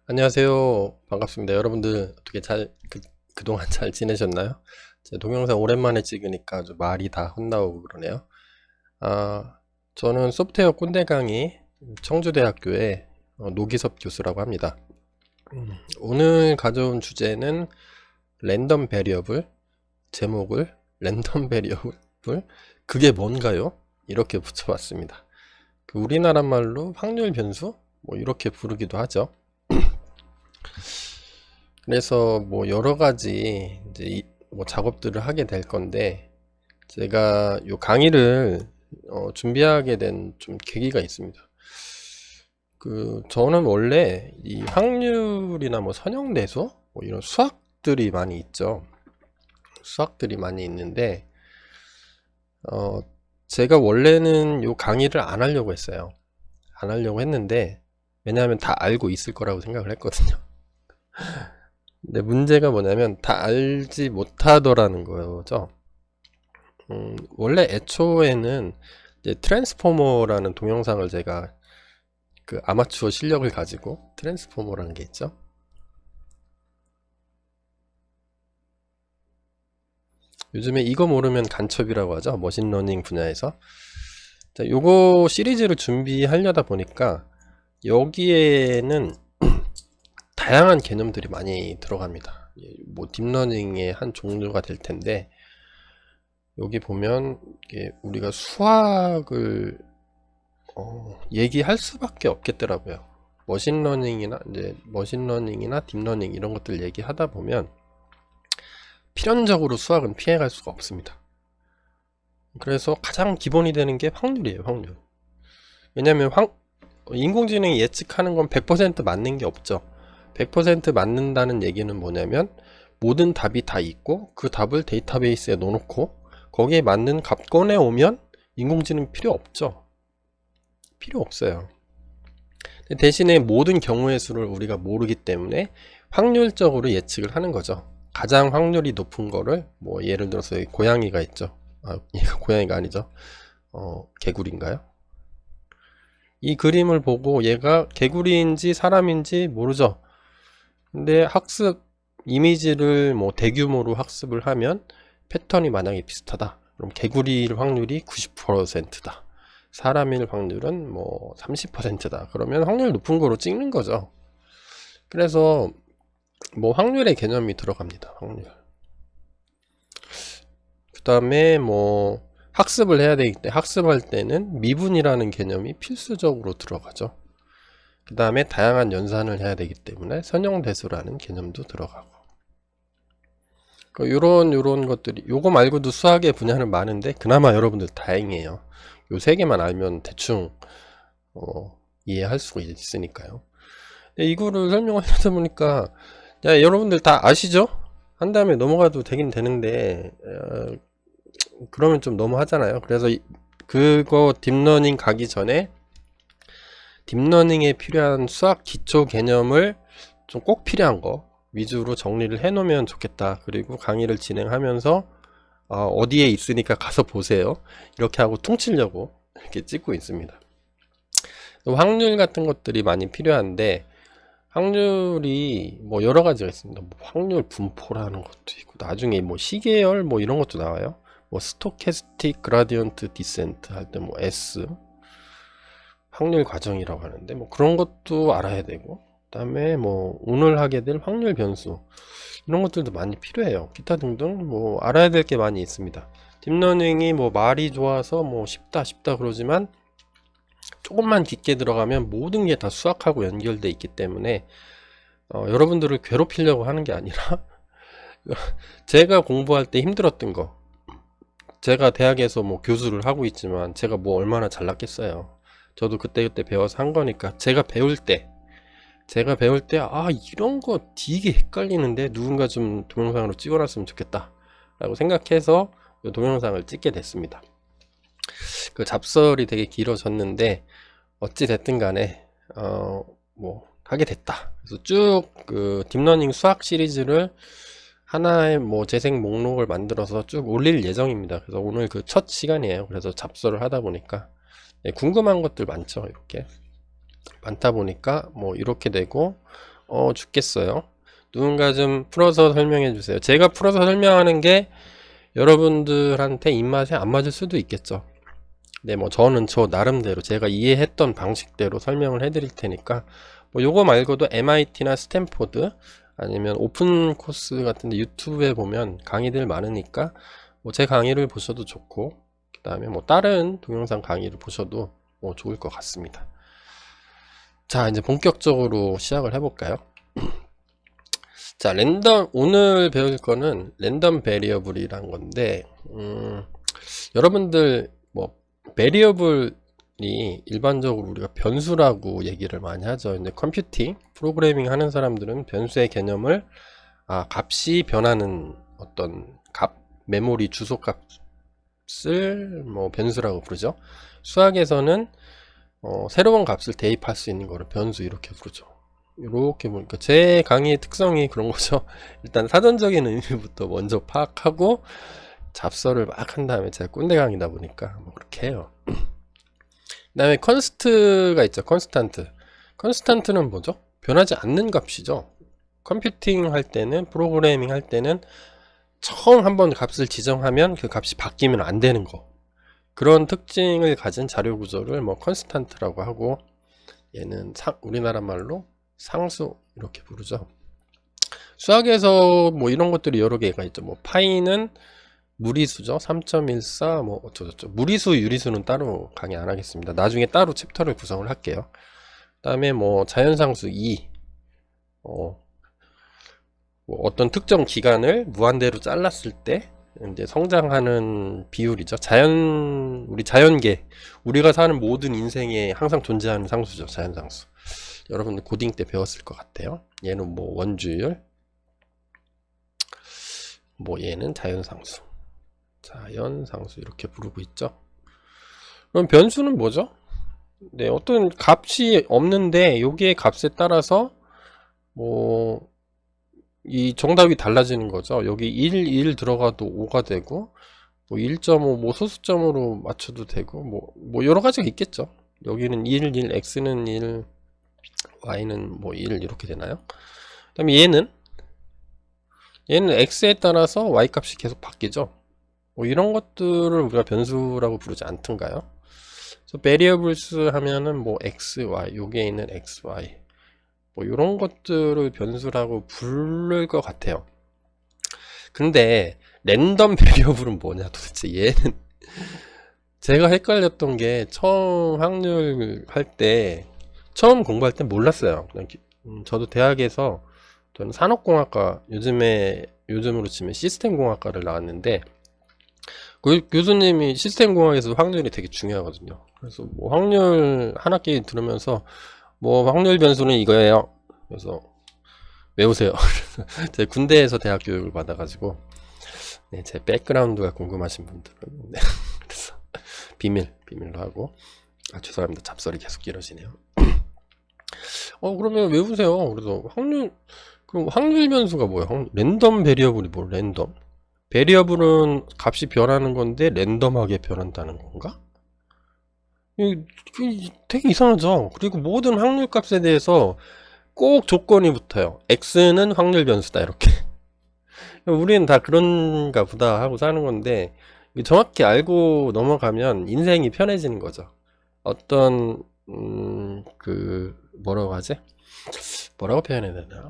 안녕하세요. 반갑습니다. 여러분들 어떻게 그동안 잘 지내셨나요? 제 동영상 오랜만에 찍으니까 아주 말이 다 헛나오고 그러네요. 아, 저는 소프트웨어 꼰대 강의 청주대학교의 노기섭 교수라고 합니다. 오늘 가져온 주제는 랜덤 베리어블, 제목을 랜덤 베리어블, 그게 뭔가요? 이렇게 붙여봤습니다. 우리나라 말로 확률 변수? 뭐 이렇게 부르기도 하죠. 그래서 뭐 여러 가지 이제 뭐 작업들을 하게 될 건데, 제가 요 강의를 준비하게 된 좀 계기가 있습니다. 저는 원래 이 확률이나 뭐 선형대수 뭐 이런 수학들이 많이 있죠. 수학들이 많이 있는데 어 제가 원래는 요 강의를 안 하려고 했어요. 안 하려고 했는데, 왜냐하면 다 알고 있을 거라고 생각을 했거든요. 근데 문제가 뭐냐면 다 알지 못하더라는 거죠. 원래 애초에는 이제 트랜스포머라는 동영상을 제가 그 아마추어 실력을 가지고 트랜스포머라는 게 있죠. 요즘에 이거 모르면 간첩이라고 하죠. 머신러닝 분야에서. 자, 요거 시리즈를 준비하려다 보니까 여기에는 다양한 개념들이 많이 들어갑니다. 뭐 딥러닝의 한 종류가 될 텐데, 여기 보면 이게 우리가 수학을 얘기할 수밖에 없겠더라고요. 머신러닝이나 딥러닝 이런 것들 얘기하다 보면 필연적으로 수학은 피해갈 수가 없습니다. 그래서 가장 기본이 되는 게 확률이에요. 확률. 왜냐하면 인공지능이 예측하는 건 100% 맞는 게 없죠. 100% 맞는다는 얘기는 뭐냐면 모든 답이 다 있고 그 답을 데이터베이스에 넣어놓고 거기에 맞는 값 꺼내오면 인공지능 필요 없죠. 필요 없어요. 대신에 모든 경우의 수를 우리가 모르기 때문에 확률적으로 예측을 하는 거죠. 가장 확률이 높은 거를 뭐 예를 들어서 여기 고양이가 있죠. 얘가 고양이가 아니죠. 개구리인가요? 이 그림을 보고 얘가 개구리인지 사람인지 모르죠. 근데 학습 이미지를 뭐 대규모로 학습을 하면 패턴이 만약에 비슷하다. 그럼 개구리일 확률이 90%다. 사람일 확률은 뭐 30%다. 그러면 확률 높은 거로 찍는 거죠. 그래서 뭐 확률의 개념이 들어갑니다. 확률. 그 다음에 뭐 학습을 해야 되기 때문에 학습할 때는 미분이라는 개념이 필수적으로 들어가죠. 그 다음에 다양한 연산을 해야 되기 때문에 선형대수라는 개념도 들어가고, 요런 것들이, 요거 말고도 수학의 분야는 많은데 그나마 여러분들 다행이에요. 요 세 개만 알면 대충 이해할 수가 있으니까요. 이거를 설명하려다 보니까, 야, 여러분들 다 아시죠? 한 다음에 넘어가도 되긴 되는데 그러면 좀 너무 하잖아요. 그래서 그거 딥러닝 가기 전에 딥러닝에 필요한 수학 기초 개념을 좀 꼭 필요한 거 위주로 정리를 해 놓으면 좋겠다. 그리고 강의를 진행하면서 어디에 있으니까 가서 보세요, 이렇게 하고 퉁치려고 이렇게 찍고 있습니다. 확률 같은 것들이 많이 필요한데, 확률이 뭐 여러 가지가 있습니다. 뭐 확률 분포라는 것도 있고, 나중에 뭐 시계열 뭐 이런 것도 나와요. 뭐 스토캐스틱 그라디언트 디센트 할 때 뭐 S 확률 과정이라고 하는데, 뭐 그런 것도 알아야 되고, 그 다음에 뭐 오늘 하게 될 확률 변수 이런 것들도 많이 필요해요. 기타 등등 뭐 알아야 될 게 많이 있습니다. 딥러닝이 뭐 말이 좋아서 뭐 쉽다 그러지만 조금만 깊게 들어가면 모든 게 다 수학하고 연결돼 있기 때문에 여러분들을 괴롭히려고 하는 게 아니라 제가 공부할 때 힘들었던 거, 제가 대학에서 뭐 교수를 하고 있지만 제가 뭐 얼마나 잘났겠어요. 저도 그때 배워서 한 거니까, 제가 배울 때 이런 거 되게 헷갈리는데 누군가 좀 동영상으로 찍어놨으면 좋겠다 라고 생각해서 이 동영상을 찍게 됐습니다. 그 잡설이 되게 길어졌는데 어찌 됐든 간에 뭐 하게 됐다. 그래서 쭉 그 딥러닝 수학 시리즈를 하나의 뭐 재생 목록을 만들어서 쭉 올릴 예정입니다. 그래서 오늘 그 첫 시간이에요. 그래서 잡설을 하다 보니까 궁금한 것들 많죠. 이렇게 많다 보니까 뭐 이렇게 되고, 죽겠어요. 누군가 좀 풀어서 설명해 주세요. 제가 풀어서 설명하는 게 여러분들한테 입맛에 안 맞을 수도 있겠죠. 네, 뭐 저는 저 나름대로 제가 이해했던 방식대로 설명을 해 드릴 테니까 뭐 요거 말고도 MIT나 스탠포드 아니면 오픈 코스 같은데 유튜브에 보면 강의들 많으니까 뭐 제 강의를 보셔도 좋고, 그 다음에 뭐 다른 동영상 강의를 보셔도 뭐 좋을 것 같습니다. 자, 이제 본격적으로 시작을 해볼까요? 자, 오늘 배울 거는 랜덤 베리어블이란 건데, 여러분들 뭐 베리어블이 일반적으로 우리가 변수라고 얘기를 많이 하죠. 근데 컴퓨팅, 프로그래밍 하는 사람들은 변수의 개념을 값이 변하는 어떤 값, 메모리 주소 값을 뭐 변수라고 부르죠. 수학에서는 새로운 값을 대입할 수 있는 거를 변수 이렇게 부르죠. 이렇게 보니까 제 강의의 특성이 그런 거죠. 일단 사전적인 의미부터 먼저 파악하고 잡설을 막 한 다음에 제가 꼰대 강의다 보니까 뭐 그렇게 해요. 그 다음에 컨스트가 있죠. 컨스탄트는 뭐죠? 변하지 않는 값이죠. 컴퓨팅 할 때는, 프로그래밍 할 때는 처음 한번 값을 지정하면 그 값이 바뀌면 안 되는 거, 그런 특징을 가진 자료 구조를 뭐 컨스탄트라고 하고, 얘는 우리나라 말로 상수 이렇게 부르죠. 수학에서 뭐 이런 것들이 여러 개가 있죠. 뭐 파이는 무리수죠. 3.14 뭐 어쩌고저쩌고. 무리수, 유리수는 따로 강의 안 하겠습니다. 나중에 따로 챕터를 구성을 할게요. 그 다음에 뭐 자연상수 2, 뭐 어떤 특정 기간을 무한대로 잘랐을 때 이제 성장하는 비율이죠. 우리 자연계, 우리가 사는 모든 인생에 항상 존재하는 상수죠. 자연상수. 여러분들 고딩 때 배웠을 것 같아요. 얘는 뭐 원주율, 뭐 얘는 자연상수 이렇게 부르고 있죠. 그럼 변수는 뭐죠? 네, 어떤 값이 없는데 여기에 값에 따라서 뭐 이 정답이 달라지는 거죠. 여기 1 들어가도 5가 되고, 뭐 1.5 뭐 소수점으로 맞춰도 되고, 뭐 여러 가지가 있겠죠. 여기는 1, x는 1, y는 뭐 1 이렇게 되나요? 그 다음에 얘는 x에 따라서 y 값이 계속 바뀌죠. 뭐 이런 것들을 우리가 변수라고 부르지 않던가요? 그래서 variables 하면은 뭐 x, y, 여기에 있는 x, y 뭐 이런 것들을 변수라고 부를 것 같아요. 근데 랜덤 베리어블은 뭐냐 도대체. 얘는 제가 헷갈렸던 게 처음 확률 할 때, 처음 공부할 때 몰랐어요. 저도 대학에서, 저는 산업공학과, 요즘으로 치면 시스템공학과를 나왔는데, 그 교수님이 시스템공학에서 확률이 되게 중요하거든요. 그래서 뭐 확률 한 학기 들으면서 뭐 확률 변수는 이거예요. 그래서 외우세요. 제가 군대에서 대학 교육을 받아가지고, 네, 제 백그라운드가 궁금하신 분들은, 네, 그래서 비밀로 하고. 죄송합니다. 잡설이 계속 길어지네요. 그러면 외우세요. 그래서 그럼 확률 변수가 뭐예요? 랜덤 베리어블이 뭐 랜덤? 베리어블은 값이 변하는 건데 랜덤하게 변한다는 건가? 되게 이상하죠. 그리고 모든 확률 값에 대해서 꼭 조건이 붙어요. x는 확률 변수다 이렇게. 우리는 다 그런가 보다 하고 사는 건데, 정확히 알고 넘어가면 인생이 편해지는 거죠. 어떤 뭐라고 하지? 뭐라고 표현해야 되나?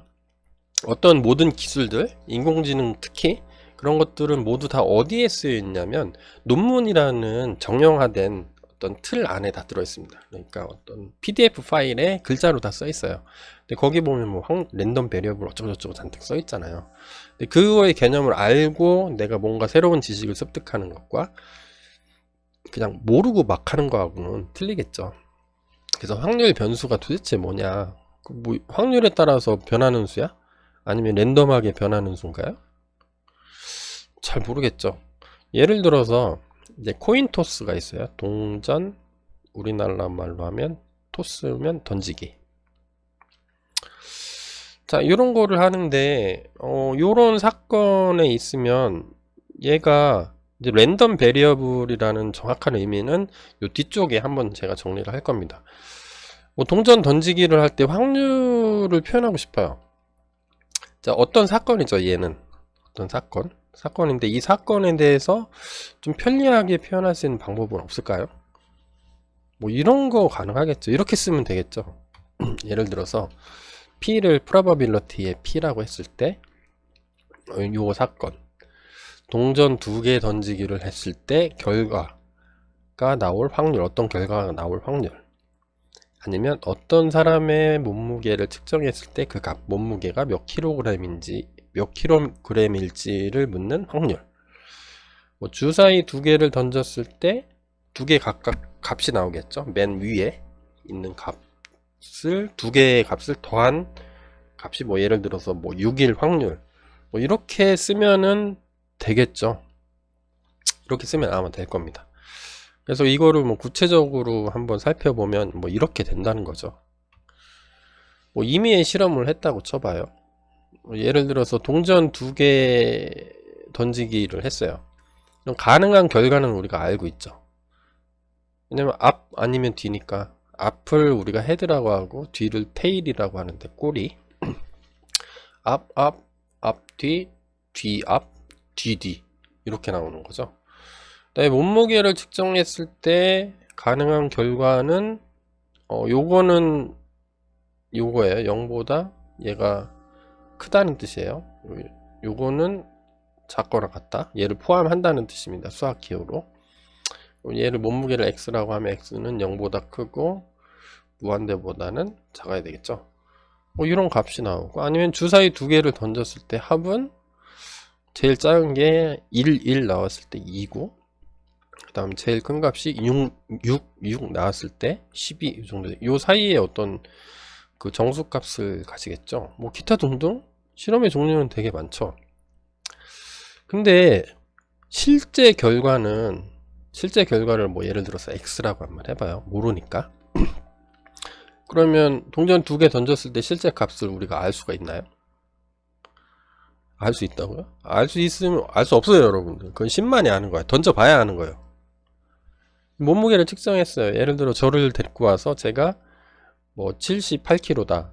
어떤 모든 기술들, 인공지능 특히 그런 것들은 모두 다 어디에 쓰여 있냐면 논문이라는 정형화된 어떤 틀 안에 다 들어 있습니다. 그러니까 어떤 PDF 파일에 글자로 다 써 있어요. 근데 거기 보면 뭐 랜덤 베리어블 어쩌고저쩌고 잔뜩 써 있잖아요. 근데 그거의 개념을 알고 내가 뭔가 새로운 지식을 습득하는 것과 그냥 모르고 막 하는 거하고는 틀리겠죠. 그래서 확률 변수가 도대체 뭐냐? 뭐 확률에 따라서 변하는 수야? 아니면 랜덤하게 변하는 수인가요? 잘 모르겠죠. 예를 들어서 이제 코인 토스가 있어요. 동전, 우리나라 말로 하면 토스면 던지기. 자, 이런 거를 하는데 요런 사건에 있으면 얘가 이제 랜덤 베리어블이라는 정확한 의미는 요 뒤쪽에 한번 제가 정리를 할 겁니다. 뭐 동전 던지기를 할 때 확률 이유를 표현하고 싶어요. 자, 어떤 사건이죠, 얘는. 어떤 사건인데 이 사건에 대해서 좀 편리하게 표현할 수 있는 방법은 없을까요? 뭐 이런 거 가능하겠죠. 이렇게 쓰면 되겠죠. 예를 들어서 P를 probability의 P라고 했을 때 요 사건 동전 2개 던지기를 했을 때 결과가 나올 확률, 어떤 결과가 나올 확률, 아니면 어떤 사람의 몸무게를 측정했을 때 그 값, 몸무게가 몇 킬로그램일지를 묻는 확률. 뭐 주사위 2개를 던졌을 때 2개 각각 값이 나오겠죠. 맨 위에 있는 값을 2개의 값을 더한 값이 뭐 예를 들어서 뭐 6일 확률, 뭐 이렇게 쓰면은 되겠죠. 이렇게 쓰면 아마 될 겁니다. 그래서 이거를 뭐 구체적으로 한번 살펴보면 뭐 이렇게 된다는 거죠. 뭐 임의의 실험을 했다고 쳐봐요. 예를 들어서 동전 2개 던지기를 했어요. 그럼 가능한 결과는 우리가 알고 있죠. 왜냐면 앞 아니면 뒤니까 앞을 우리가 헤드라고 하고 뒤를 테일이라고 하는데 꼬리 앞, 뒤, 뒤, 앞, 뒤 이렇게 나오는 거죠. 그다음에 몸무게를 측정했을 때 가능한 결과는 요거는 요거예요. 0보다 얘가 크다는 뜻이에요. 요거는 작거나 같다. 얘를 포함한다는 뜻입니다. 수학 기호로. 얘를 몸무게를 x라고 하면 x는 0보다 크고 무한대보다는 작아야 되겠죠. 뭐 이런 값이 나오고, 아니면 주사위 2개를 던졌을 때 합은 제일 작은 게 1 나왔을 때 2고, 그 다음 제일 큰 값이 6 나왔을 때 12 이 정도. 요 사이에 어떤 그 정수값을 가지겠죠. 뭐 기타 등등 실험의 종류는 되게 많죠. 근데 실제 결과를 뭐 예를 들어서 x라고 한번 해봐요. 모르니까. 그러면 동전 2개 던졌을 때 실제 값을 우리가 알 수가 있나요? 알 수 있다고요? 알 수 있으면 알 수 없어요, 여러분들. 그건 신만이 아는 거야. 던져봐야 아는 거예요. 몸무게를 측정했어요. 예를 들어 저를 데리고 와서 제가 뭐 78kg다.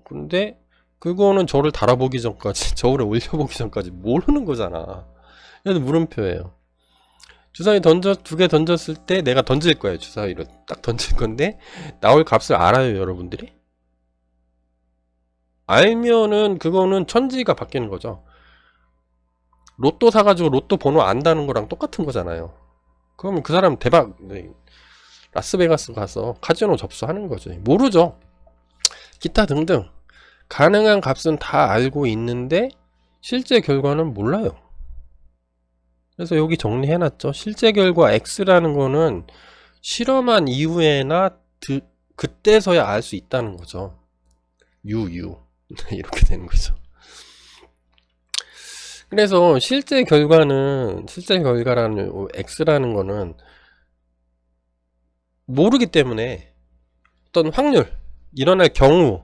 근데 그거는 저를 달아보기 전까지, 저울에 올려보기 전까지 모르는 거잖아. 그래서 물음표예요. 주사위 2개 던졌을 때 내가 던질 거예요. 주사위를 딱 던질 건데 나올 값을 알아요, 여러분들이? 알면은 그거는 천지가 바뀌는 거죠. 로또 사가지고 로또 번호 안다는 거랑 똑같은 거잖아요. 그러면 그 사람 대박, 라스베가스 가서 카지노 접수하는 거죠. 모르죠. 기타 등등 가능한 값은 다 알고 있는데 실제 결과는 몰라요. 그래서 여기 정리해놨죠. 실제 결과 X라는 거는 실험한 이후에나 그때서야 알 수 있다는 거죠. 이렇게 되는 거죠. 그래서 실제 결과라는 X라는 거는 모르기 때문에 어떤 확률, 일어날 경우,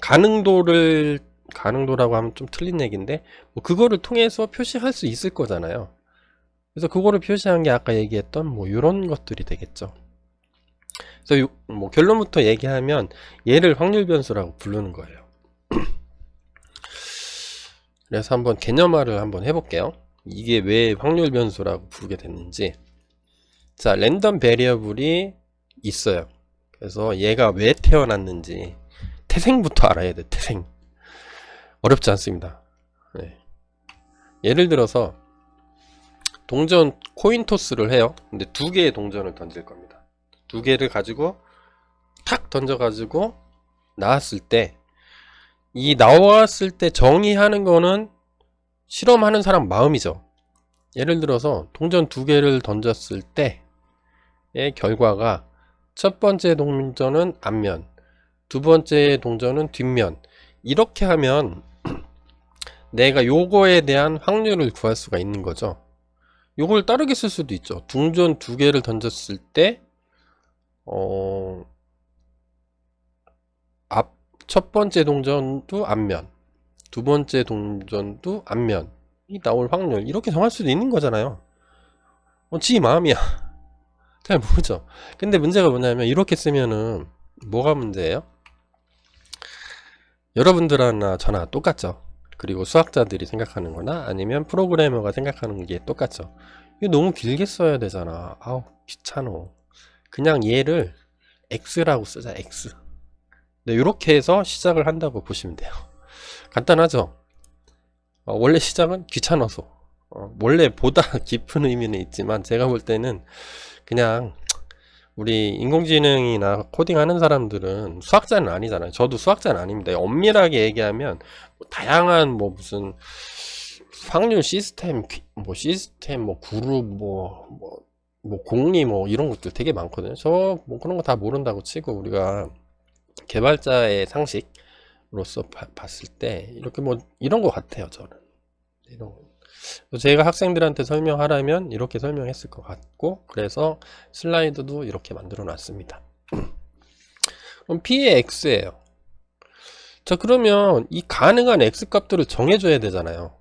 가능도라고 하면 좀 틀린 얘기인데 뭐 그거를 통해서 표시할 수 있을 거잖아요. 그래서 그거를 표시한 게 아까 얘기했던 뭐 이런 것들이 되겠죠. 그래서 뭐 결론부터 얘기하면 얘를 확률 변수라고 부르는 거예요. 그래서 한번 개념화를 한번 해볼게요. 이게 왜 확률 변수라고 부르게 됐는지. 자, 랜덤 베리어블이 있어요. 그래서 얘가 왜 태어났는지 태생부터 알아야 돼. 태생. 어렵지 않습니다. 네. 예를 들어서 동전 코인 토스를 해요. 근데 2개의 동전을 던질 겁니다. 2개를 가지고 탁 던져가지고 나왔을 때, 이 나왔을 때 정의하는 거는 실험하는 사람 마음이죠. 예를 들어서 동전 2개를 던졌을 때의 결과가 첫 번째 동전은 앞면, 두 번째 동전은 뒷면, 이렇게 하면 내가 요거에 대한 확률을 구할 수가 있는 거죠. 요걸 다르게 쓸 수도 있죠. 동전 2개를 던졌을 때 첫 번째 동전도 앞면, 두 번째 동전도 앞면이 나올 확률, 이렇게 정할 수도 있는 거잖아요. 지 마음이야. 잘 모르죠. 근데 문제가 뭐냐면 이렇게 쓰면은 뭐가 문제예요? 여러분들이나 저나 똑같죠. 그리고 수학자들이 생각하는 거나 아니면 프로그래머가 생각하는 게 똑같죠. 이거 너무 길게 써야 되잖아. 아우 귀찮어. 그냥 얘를 x라고 쓰자. x. 네, 이렇게 해서 시작을 한다고 보시면 돼요. 간단하죠. 원래 시작은 귀찮아서, 원래 보다 깊은 의미는 있지만 제가 볼 때는 그냥 우리 인공지능이나 코딩하는 사람들은 수학자는 아니잖아요. 저도 수학자는 아닙니다. 엄밀하게 얘기하면 뭐 다양한 뭐 무슨 확률 시스템, 뭐 그룹, 뭐 공리 뭐 이런 것들 되게 많거든요. 저 뭐 그런 거 다 모른다고 치고 우리가 개발자의 상식으로서 봤을 때 이렇게 뭐 이런 것 같아요. 저는 이런 거. 제가 학생들한테 설명하라면 이렇게 설명했을 것 같고, 그래서 슬라이드도 이렇게 만들어 놨습니다. 그럼 P의 X예요. 자, 그러면 이 가능한 X 값들을 정해줘야 되잖아요.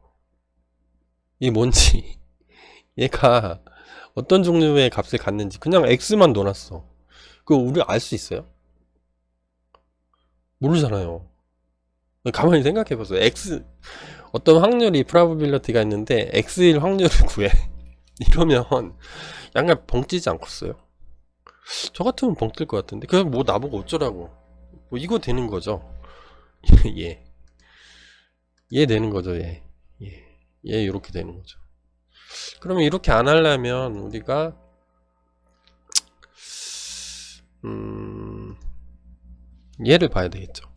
이게 뭔지 얘가 어떤 종류의 값을 갖는지 그냥 X만 넣어놨어. 그거 우리 알 수 있어요? 모르잖아요. 가만히 생각해보세요. X 어떤 확률이 프라바빌리티가 있는데 X일 확률을 구해. 이러면 약간 벙찌지 않겠어요? 저 같으면 벙뜰 것 같은데. 그래서 뭐 나보고 어쩌라고. 뭐 이거 되는 거죠. 예. 얘 되는 거죠. 얘. 예. 얘 이렇게 되는 거죠. 그러면 이렇게 안 하려면 우리가 얘를 봐야 되겠죠.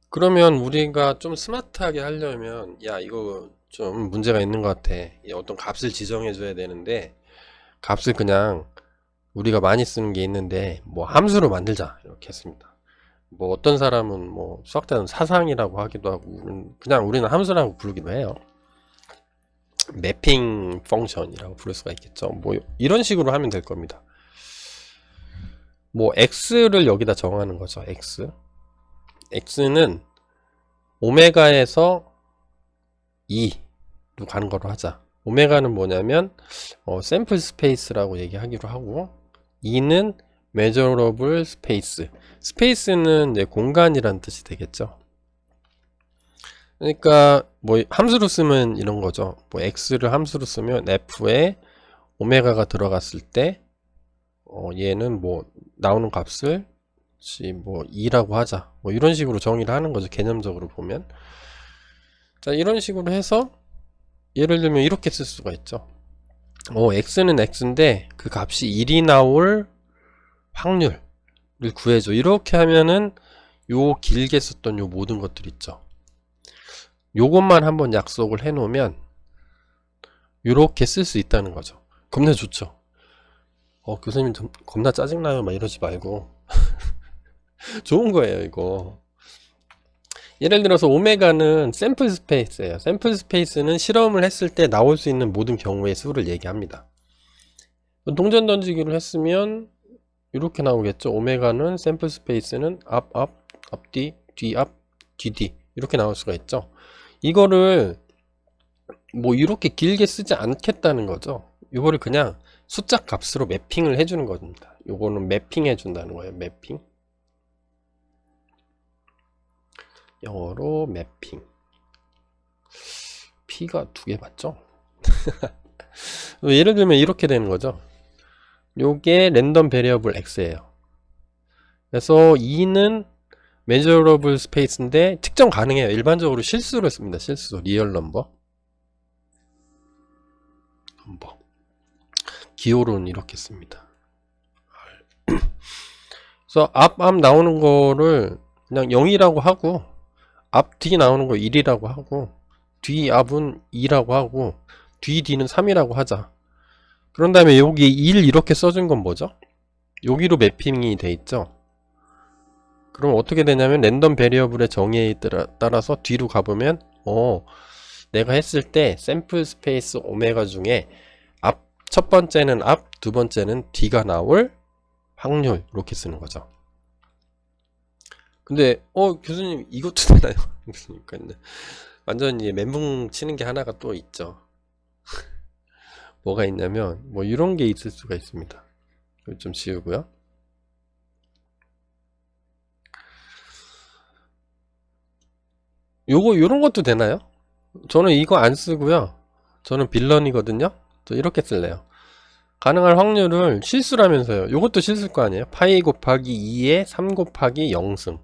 그러면 우리가 좀 스마트하게 하려면 야 이거 좀 문제가 있는 것 같아. 어떤 값을 지정해 줘야 되는데 값을 그냥 우리가 많이 쓰는 게 있는데 뭐 함수로 만들자 이렇게 했습니다. 뭐 어떤 사람은 뭐 수학자는 사상이라고 하기도 하고 그냥 우리는 함수라고 부르기도 해요. 매핑 펑션이라고 부를 수가 있겠죠. 뭐 이런 식으로 하면 될 겁니다. 뭐 x를 여기다 정하는 거죠. x는 오메가에서 2로 가는 거로 하자. 오메가는 뭐냐면 샘플 스페이스라고 얘기하기로 하고 2는 measurable space. 스페이스는 이제 공간이란 뜻이 되겠죠. 그러니까 뭐 함수로 쓰면 이런 거죠. 뭐 x를 함수로 쓰면 f에 오메가가 들어갔을 때 얘는 뭐 나오는 값을 뭐 2라고 하자. 뭐 이런 식으로 정의를 하는 거죠. 개념적으로 보면. 자, 이런 식으로 해서 예를 들면 이렇게 쓸 수가 있죠. x는 x인데 그 값이 1이 나올 확률을 구해줘. 이렇게 하면은 요 길게 썼던 요 모든 것들 있죠. 요것만 한번 약속을 해 놓으면 요렇게 쓸 수 있다는 거죠. 겁나 좋죠. 교수님 좀 겁나 짜증나요 막 이러지 말고 좋은 거예요 이거. 예를 들어서 오메가는 샘플 스페이스예요. 샘플 스페이스는 실험을 했을 때 나올 수 있는 모든 경우의 수를 얘기합니다. 동전 던지기를 했으면 이렇게 나오겠죠. 오메가는 샘플 스페이스는 앞뒤, 뒤앞, 뒤뒤 이렇게 나올 수가 있죠. 이거를 뭐 이렇게 길게 쓰지 않겠다는 거죠. 이거를 그냥 숫자 값으로 매핑을 해주는 겁니다. 요거는 매핑 해준다는 거예요. 매핑. 영어로 매핑. P가 두 개 맞죠? 예를 들면 이렇게 되는 거죠. 요게 랜덤 베리어블 x예요. 그래서 2는 measurable space인데 측정 가능해요. 일반적으로 실수로 씁니다. 실수. 리얼 넘버. 기호로는 이렇게 씁니다. 그래서 앞 나오는 거를 그냥 0이라고 하고 앞 뒤 나오는 거 1이라고 하고 뒤 앞은 2라고 하고 뒤 뒤는 3이라고 하자. 그런 다음에 여기 1 이렇게 써준 건 뭐죠? 여기로 매핑이 돼 있죠. 그럼 어떻게 되냐면 랜덤 베리어블의 정의에 따라서 뒤로 가보면 내가 했을 때 샘플 스페이스 오메가 중에 첫 번째는 앞, 두 번째는 뒤가 나올 확률 이렇게 쓰는 거죠. 근데 교수님 이것도 되나요? 그러니까 완전히 멘붕 치는 게 하나가 또 있죠. 뭐가 있냐면 뭐 이런 게 있을 수가 있습니다. 이거 좀 지우고요. 요런 것도 되나요? 저는 이거 안 쓰고요. 저는 빌런이거든요. 저 이렇게 쓸래요. 가능할 확률을 실수라면서요. 요것도 실수일 거 아니에요? 파이 곱하기 2에 3 곱하기 0승,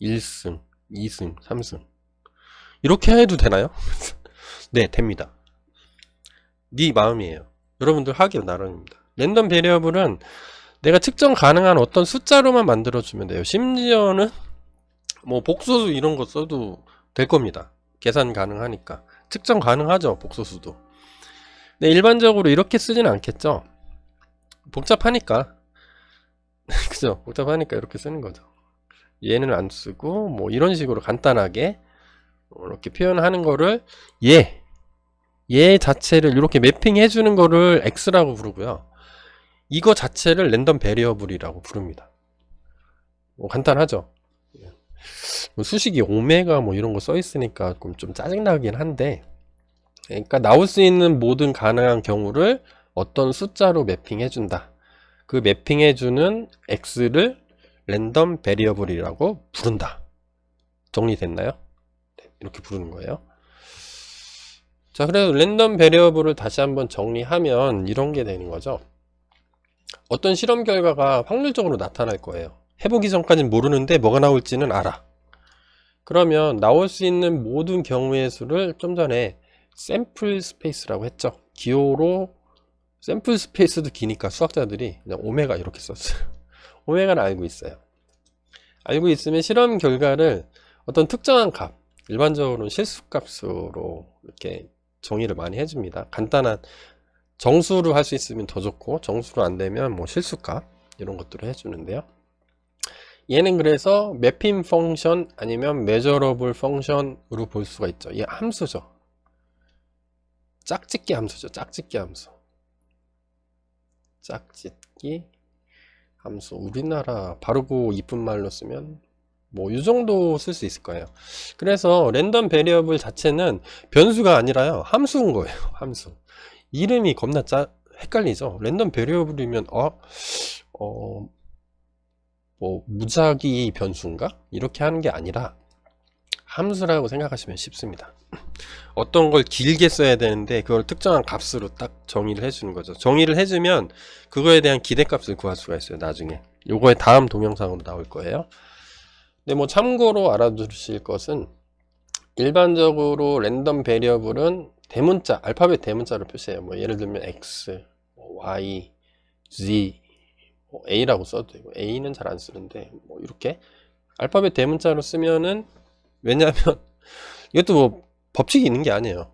1승, 2승, 3승. 이렇게 해도 되나요? 네, 됩니다. 네 마음이에요. 여러분들 하기 나름입니다. 랜덤 베리어블은 내가 측정 가능한 어떤 숫자로만 만들어주면 돼요. 심지어는 뭐 복소수 이런 거 써도 될 겁니다. 계산 가능하니까. 측정 가능하죠, 복소수도. 근데 일반적으로 이렇게 쓰진 않겠죠. 복잡하니까. 그죠? 복잡하니까 이렇게 쓰는 거죠. 얘는 안 쓰고 뭐 이런 식으로 간단하게 이렇게 표현하는 거를 얘 자체를 이렇게 매핑해 주는 거를 x라고 부르고요. 이거 자체를 랜덤 베리어블이라고 부릅니다. 뭐 간단하죠. 뭐 수식이 오메가 뭐 이런 거 써 있으니까 좀 짜증나긴 한데, 그러니까 나올 수 있는 모든 가능한 경우를 어떤 숫자로 매핑해 준다. 그 매핑해 주는 x를 랜덤 베리어블이라고 부른다. 정리됐나요? 네, 이렇게 부르는 거예요. 자, 그래서 랜덤 베리어블을 다시 한번 정리하면 이런 게 되는 거죠. 어떤 실험 결과가 확률적으로 나타날 거예요. 해보기 전까지는 모르는데 뭐가 나올지는 알아. 그러면 나올 수 있는 모든 경우의 수를 좀 전에 샘플 스페이스라고 했죠. 기호로 샘플 스페이스도 기니까 수학자들이 그냥 오메가 이렇게 썼어요. 오메가를 알고 있어요. 알고 있으면 실험 결과를 어떤 특정한 값, 일반적으로는 실수값으로 이렇게 정의를 많이 해줍니다. 간단한 정수로 할 수 있으면 더 좋고, 정수로 안 되면 뭐 실수값 이런 것들을 해주는데요. 얘는 그래서 매핑 펑션 아니면 measurable 펑션으로 볼 수가 있죠. 이 함수죠. 짝짓기 함수죠. 짝짓기 함수. 짝짓기 함수. 우리나라 바르고 이쁜 말로 쓰면 뭐 이 정도 쓸 수 있을 거예요. 그래서 랜덤 베리어블 자체는 변수가 아니라요, 함수인 거예요. 함수. 이름이 겁나 헷갈리죠. 랜덤 베리어블이면 뭐 무작위 변수인가? 이렇게 하는 게 아니라 함수라고 생각하시면 쉽습니다. 어떤 걸 길게 써야 되는데 그걸 특정한 값으로 딱 정의를 해주는 거죠. 정의를 해주면 그거에 대한 기대값을 구할 수가 있어요. 나중에 요거의 다음 동영상으로 나올 거예요. 근데 뭐 참고로 알아두실 것은, 일반적으로 랜덤 베리어블은 대문자, 알파벳 대문자로 표시해요. 뭐 예를 들면 x, y, z, a라고 써도 되고, a는 잘 안 쓰는데 뭐 이렇게 알파벳 대문자로 쓰면은, 왜냐하면 이것도 뭐 법칙이 있는 게 아니에요.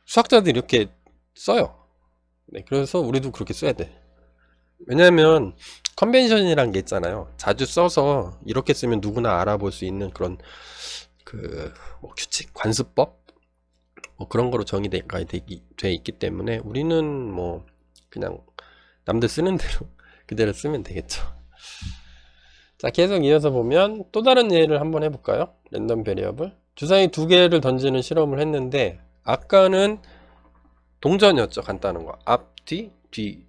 수학자들이 이렇게 써요. 네, 그래서 우리도 그렇게 써야 돼. 왜냐하면 컨벤션이라는 게 있잖아요. 자주 써서 이렇게 쓰면 누구나 알아볼 수 있는 그런 뭐 규칙, 관습법 뭐 그런 거로 정의돼 있기 때문에 우리는 뭐 그냥 남들 쓰는 대로 그대로 쓰면 되겠죠. 자, 계속 이어서 보면 또 다른 예를 한번 해볼까요? 랜덤 베리어블 주사위 2개를 던지는 실험을 했는데, 아까는 동전이었죠. 간단한 거 앞, 뒤, 뒤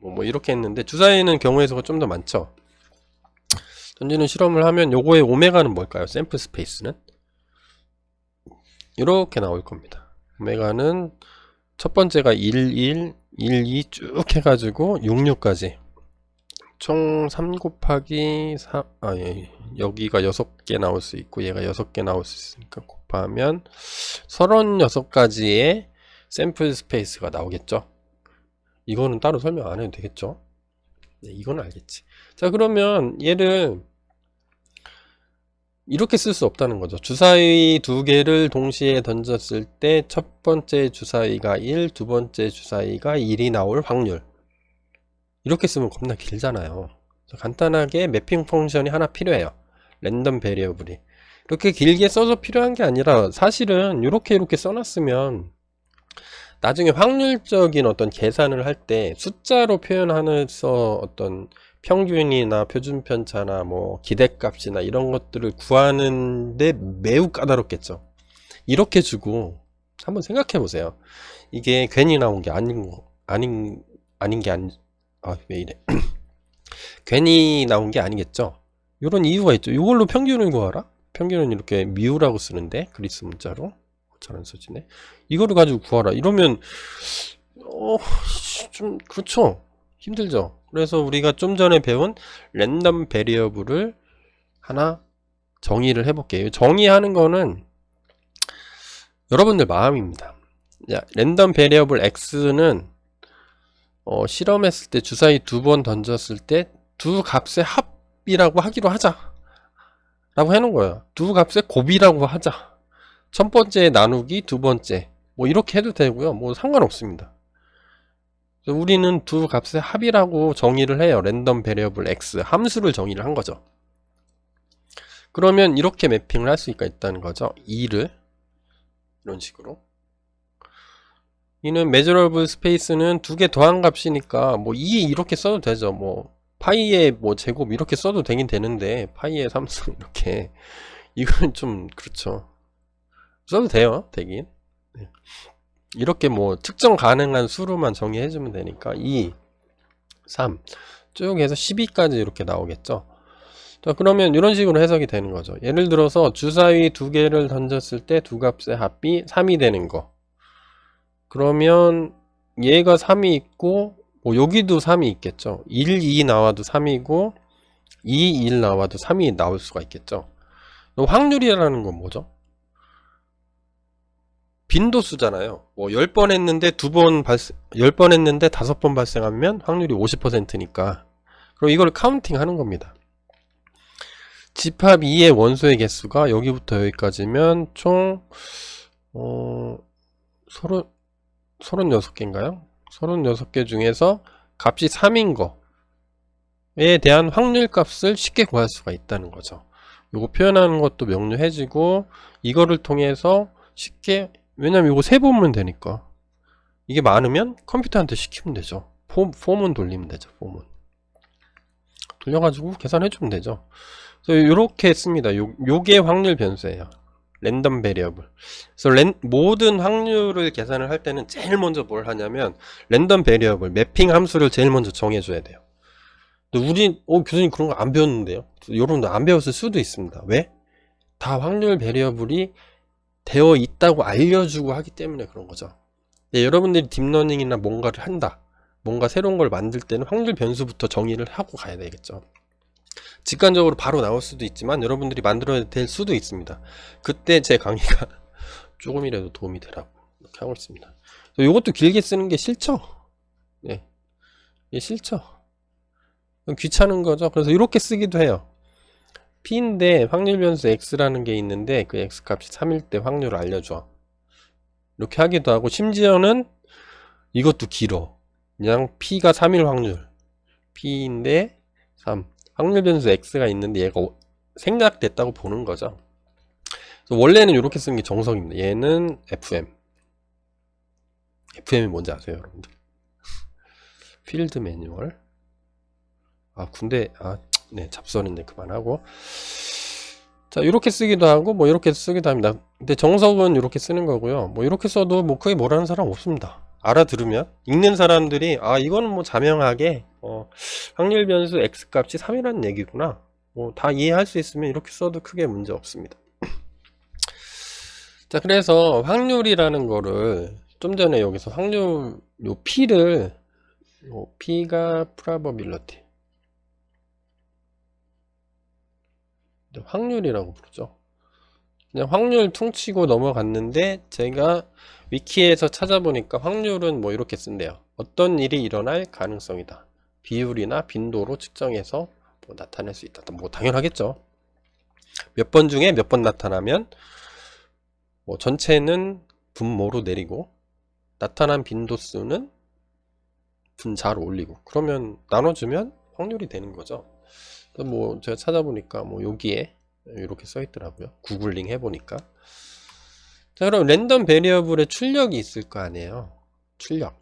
뭐 이렇게 했는데, 주사위는 경우의 수가 좀 더 많죠. 던지는 실험을 하면 요거의 오메가는 뭘까요? 샘플 스페이스는 이렇게 나올 겁니다. 오메가는 첫 번째가 1, 1, 1, 2 쭉 해가지고 6, 6까지 총 3 곱하기 4, 여기가 6개 나올 수 있고 얘가 6개 나올 수 있으니까 곱하면 36가지의 샘플 스페이스가 나오겠죠. 이거는 따로 설명 안 해도 되겠죠. 네, 이건 알겠지. 자, 그러면 얘를 이렇게 쓸 수 없다는 거죠. 주사위 2개를 동시에 던졌을 때 첫 번째 주사위가 1, 두 번째 주사위가 1이 나올 확률, 이렇게 쓰면 겁나 길잖아요. 간단하게 매핑 펑션이 하나 필요해요. 랜덤 베리어블이 이렇게 길게 써서 필요한 게 아니라, 사실은 이렇게 써놨으면 나중에 확률적인 어떤 계산을 할 때 숫자로 표현하면서 어떤 평균이나 표준편차나 뭐 기대값이나 이런 것들을 구하는데 매우 까다롭겠죠. 이렇게 주고 한번 생각해 보세요. 이게 괜히 나온 게 왜 이래. 괜히 나온 게 아니겠죠. 이런 이유가 있죠. 이걸로 평균을 구하라? 평균은 이렇게 미우라고 쓰는데 그리스 문자로 잘 안 써지네. 이거를 가지고 구하라 이러면 좀 그렇죠. 힘들죠. 그래서 우리가 좀 전에 배운 랜덤 베리어블을 하나 정의를 해볼게요. 정의하는 거는 여러분들 마음입니다. 야, 랜덤 베리어블 x는 실험했을 때 주사위 2번 던졌을 때 두 값의 합이라고 하기로 하자 라고 해놓은 거예요. 두 값의 곱이라고 하자. 첫 번째 나누기 두 번째 뭐 이렇게 해도 되고요. 뭐 상관없습니다. 우리는 두 값의 합이라고 정의를 해요. 랜덤 베리어블 x 함수를 정의를 한 거죠. 그러면 이렇게 매핑을 할 수가 있다는 거죠. 2를 이런 식으로. 이는 measurable space는 두 개 더한 값이니까 뭐 2 이렇게 써도 되죠. 뭐 파이의 뭐 제곱 이렇게 써도 되긴 되는데 파이의 3승 이렇게 이건 좀 그렇죠. 써도 돼요. 되긴. 네. 이렇게 뭐 측정 가능한 수로만 정의해주면 되니까 2, 3 쭉 해서 12까지 이렇게 나오겠죠. 자, 그러면 이런 식으로 해석이 되는 거죠. 예를 들어서 주사위 두 개를 던졌을 때 두 값의 합이 3이 되는 거. 그러면 얘가 3이 있고 뭐 여기도 3이 있겠죠. 1, 2 나와도 3이고 2, 1 나와도 3이 나올 수가 있겠죠. 확률이라는 건 뭐죠? 빈도수잖아요. 뭐 10번 했는데 10번 했는데 5번 발생하면 확률이 50%니까. 그럼 이걸 카운팅 하는 겁니다. 집합 2의 원소의 개수가 여기부터 여기까지면 총 36개인가요? 36개 중에서 값이 3인 거에 대한 확률 값을 쉽게 구할 수가 있다는 거죠. 이거 표현하는 것도 명료해지고 이거를 통해서 쉽게, 왜냐면 이거 세보면 되니까. 이게 많으면 컴퓨터한테 시키면 되죠. 폼은 돌리면 되죠. 폼은 돌려가지고 계산해주면 되죠. 그래서 이렇게 씁니다. 요게 확률 변수예요. 랜덤 베리어블. 그래서 모든 확률을 계산을 할 때는 제일 먼저 뭘 하냐면 랜덤 베리어블 매핑 함수를 제일 먼저 정해줘야 돼요. 근데 우리 교수님 그런 거 안 배웠는데요. 여러분도 안 배웠을 수도 있습니다. 왜? 다 확률 베리어블이 되어 있다고 알려주고 하기 때문에 그런 거죠. 네, 여러분들이 딥러닝이나 뭔가를 한다, 뭔가 새로운 걸 만들 때는 확률 변수부터 정의를 하고 가야 되겠죠. 직관적으로 바로 나올 수도 있지만 여러분들이 만들어야 될 수도 있습니다. 그때 제 강의가 조금이라도 도움이 되라고 이렇게 하고 있습니다. 이것도 길게 쓰는 게 싫죠? 네, 이게 싫죠? 귀찮은 거죠. 그래서 이렇게 쓰기도 해요. P인데 확률 변수 X라는 게 있는데 그 X 값이 3일 때 확률을 알려줘. 이렇게 하기도 하고, 심지어는 이것도 길어. 그냥 P가 3일 확률. P인데 3. 확률 변수 X가 있는데 얘가 생략됐다고 보는 거죠. 그래서 원래는 이렇게 쓰는 게 정석입니다. 얘는 FM. FM이 뭔지 아세요, 여러분들? 필드 매뉴얼. 군대, 네, 잡설인데 그만하고. 자, 이렇게 쓰기도 하고, 뭐, 이렇게 쓰기도 합니다. 근데 정석은 이렇게 쓰는 거고요. 뭐, 이렇게 써도 뭐, 크게 뭐라는 사람 없습니다. 알아들으면. 읽는 사람들이, 이거는 뭐, 자명하게, 확률 변수 X 값이 3이라는 얘기구나. 뭐, 다 이해할 수 있으면 이렇게 써도 크게 문제 없습니다. 자, 그래서 확률이라는 거를, 좀 전에 여기서 확률, 요 P를, P가 probability. 확률이라고 부르죠. 그냥 확률 퉁치고 넘어갔는데 제가 위키에서 찾아보니까 확률은 뭐 이렇게 쓴대요. 어떤 일이 일어날 가능성이다. 비율이나 빈도로 측정해서 뭐 나타낼 수 있다. 뭐 당연하겠죠. 몇 번 중에 몇 번 나타나면 뭐 전체는 분모로 내리고 나타난 빈도수는 분자로 올리고, 그러면 나눠주면 확률이 되는 거죠. 뭐 제가 찾아보니까 뭐 여기에 이렇게 써 있더라고요. 구글링 해보니까. 자, 그럼 랜덤 베리어블의 출력이 있을 거 아니에요. 출력.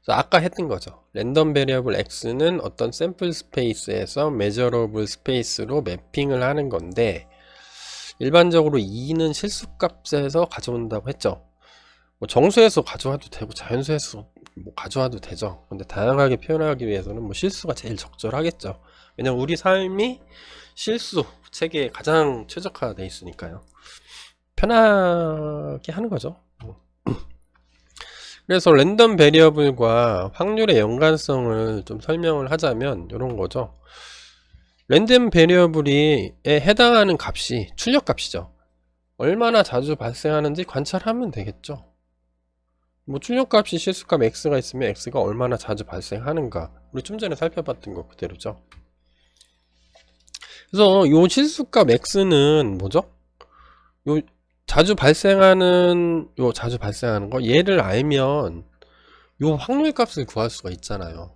아까 했던 거죠. 랜덤 베리어블 X는 어떤 샘플 스페이스에서 measurable 스페이스로 매핑을 하는 건데, 일반적으로 2는 실수값에서 가져온다고 했죠. 뭐 정수에서 가져와도 되고 자연수에서 뭐 가져와도 되죠. 근데 다양하게 표현하기 위해서는 뭐 실수가 제일 적절하겠죠. 왜냐면 우리 삶이 실수 체계에 가장 최적화되어 있으니까요. 편하게 하는 거죠. 그래서 랜덤 베리어블과 확률의 연관성을 좀 설명을 하자면 이런 거죠. 랜덤 베리어블에 해당하는 값이 출력 값이죠. 얼마나 자주 발생하는지 관찰하면 되겠죠. 뭐 출력값이 실수값 x가 있으면 x가 얼마나 자주 발생하는가, 우리 좀 전에 살펴봤던 거 그대로죠. 그래서 요 실수값 x는 뭐죠? 요 자주 발생하는 거 얘를 알면 요 확률값을 구할 수가 있잖아요.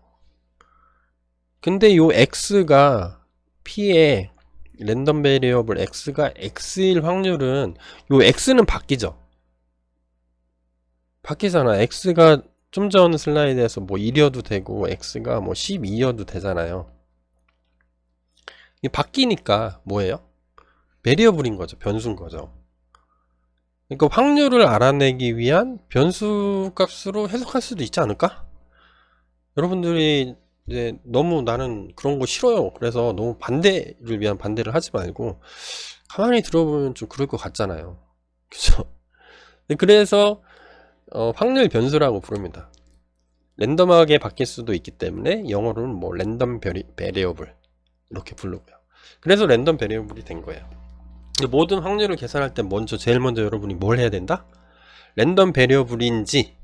근데 요 x가 p의 랜덤 베리어블 x가 x일 확률은 요 x는 바뀌죠. 바뀌잖아. x가 좀 전 슬라이드에서 뭐 1이어도 되고 x가 뭐 12여도 되잖아요. 이게 바뀌니까 뭐예요? 베리어블인 거죠. 변수인 거죠. 그러니까 확률을 알아내기 위한 변수 값으로 해석할 수도 있지 않을까? 여러분들이 이제 너무 나는 그런 거 싫어요, 그래서 너무 반대를 위한 반대를 하지 말고 가만히 들어보면 좀 그럴 것 같잖아요. 그죠? 그래서 확률 변수라고 부릅니다. 랜덤하게 바뀔 수도 있기 때문에 영어로는 뭐 랜덤 베리어블 이렇게 부르고요. 그래서 랜덤 베리어블이 된 거예요. 모든 확률을 계산할 때 제일 먼저 여러분이 뭘 해야 된다? 랜덤 베리어블인지,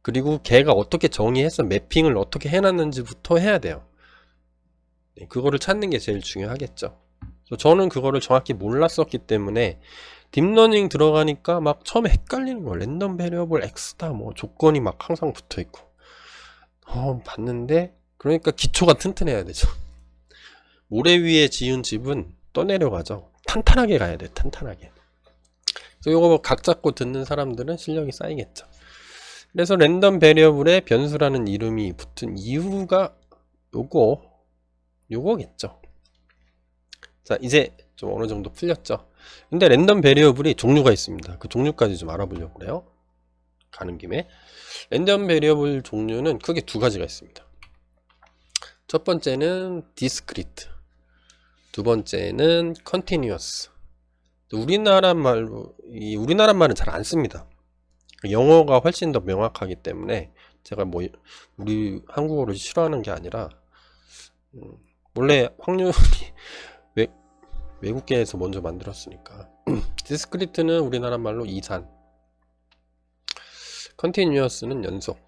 그리고 걔가 어떻게 정의해서 매핑을 어떻게 해놨는지부터 해야 돼요. 그거를 찾는 게 제일 중요하겠죠. 저는 그거를 정확히 몰랐었기 때문에 딥러닝 들어가니까 막 처음에 헷갈리는 거예요. 랜덤 베리어블 x다 뭐 조건이 막 항상 붙어있고 봤는데, 그러니까 기초가 튼튼해야 되죠. 모래 위에 지은 집은 떠내려가죠. 탄탄하게 가야 돼, 탄탄하게. 그래서 요거 각 잡고 듣는 사람들은 실력이 쌓이겠죠. 그래서 랜덤 베리어블에 변수라는 이름이 붙은 이유가 요거겠죠. 자, 이제 좀 어느 정도 풀렸죠. 근데 랜덤 베리어블이 종류가 있습니다. 그 종류까지 좀 알아보려고 그래요. 가는 김에. 랜덤 베리어블 종류는 크게 두 가지가 있습니다. 첫 번째는 디스크리트, 두 번째는 컨티뉴어스. 우리나라 말은 잘 안 씁니다. 영어가 훨씬 더 명확하기 때문에 제가 뭐 우리 한국어를 싫어하는 게 아니라 원래 확률이 외국계에서 먼저 만들었으니까. 디스크리트는 우리나라 말로 이산, 컨티뉴어스는 연속.